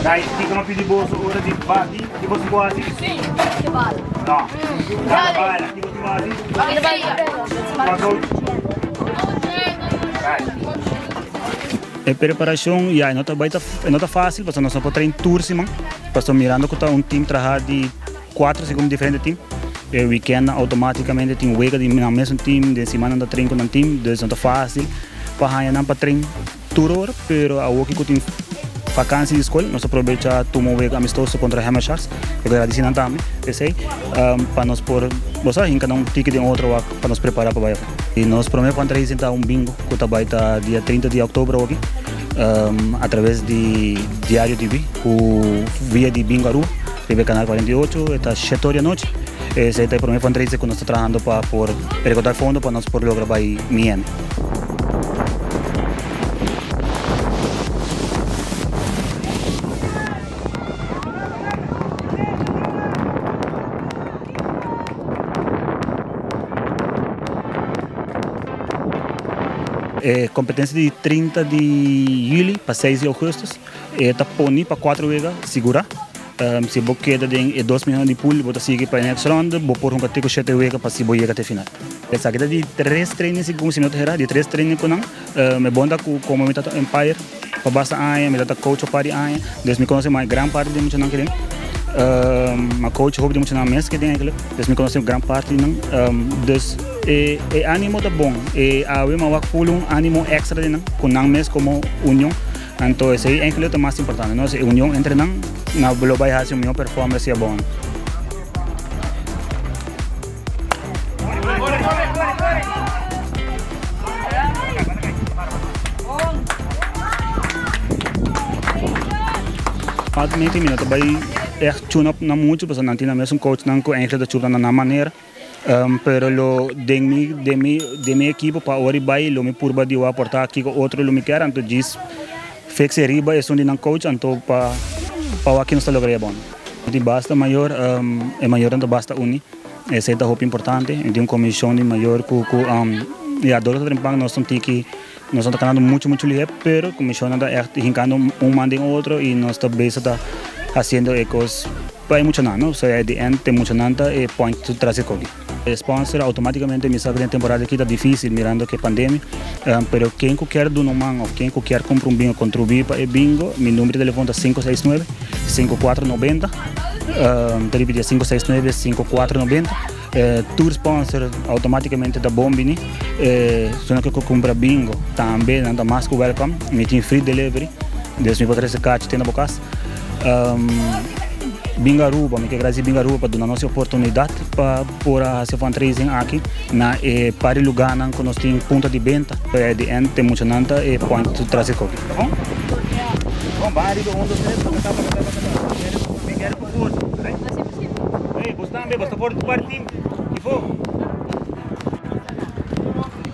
Dai, dica uma pedir bolso, ora de bati, de bolso quase. Sim. Que bala. Não. Dá bala, de bolso quase. Aqui vai. Passou. A preparação já não está fácil, porque nós não podemos treinar tours, mas estamos mirando que um time trabalha de 4 segundos diferentes time. E o weekend automaticamente tem um week no mesmo time, de semana não treino com um time, então não está fácil. Para não para treinar tour, mas a outra que tem vacância de escola, nós aproveitamos tomar um week amistoso contra Hammer Sharks, que é de também, para nós por você ainda um ticket em outro para nos preparar para baixo. E nós prometemos apresentar um bingo que vai estar dia 30 de outubro aqui, através de Diário TV, o via de Bingo Aru, TV Canal 48, está 7 horas da noite. Esse é o primeiro fundraiser que nós estamos trabalhando para recaudar fundos para nós poder gravar em Miami. Competência de 30 de julho para 6 de agosto, está poni para 4 vezes segurar. Se você queda em 2 milhões de pool, você segue para a next round, você pode ter 7 vezes para se você chegar até final. Essa aqui é de 3 treinos, como se não te de 3 treinos com me bonda como eu estou Empire, para basta aia, me dá coach para aia, desde me conhece mais grande parte de muito não querem. Ma coach houve de muito na mesa que tem aquele, desde me conhece grande parte não, des ânimo tá bom, a eu me full ânimo extra de não, com não mês como união, então esse é o mais importante, não é união entre não, na global hace uma performance é bom. Falta 20 minutos, vai tune up na muito, porque não tem mesmo coach não com entra da chuva na maneira, pero lo de mi equipo para ori vai lo me purba de o aportar aqui com outro lo me quer, então diz fixe riba é um de não coach, então para aqui não está logrando bom. De basta maior é maior então basta uni, esse é da roupa importante, tem uma comissão de maior e a dor do trempang nós estamos aqui nós estamos ganhando muito livre, pero a comissão anda rincando manda em outro e nós também está fazendo ecos para emocionar, não? So, de end emocionante e point to trazer cogi. Sponsor automaticamente me sabe que a temporada aqui está difícil mirando que pandemia, pero quem quer do nomang ou quem quer comprar bingo contribuir para o bingo, meu número de telefone é 569 5490, repetir 569 5490. Tour sponsor automaticamente da Bombini, se não quer comprar bingo também anda mais que welcome, me tem free delivery, desde me poder se catch tem na boca. Bingaruba, me quer trazer Bingaruba para dar nossa oportunidade para fazer fundraising aqui na para lugar que nós temos ponto de venda, é de ente emocionante e pode trazer coisa, tá bom? Bom, vai do 1 2 3 para me quer com força, ei, você também, você pode para o time, que for?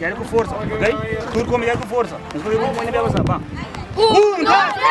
Quero com força, ok? Tudo comigo com força, mas vamos ir para o 1 2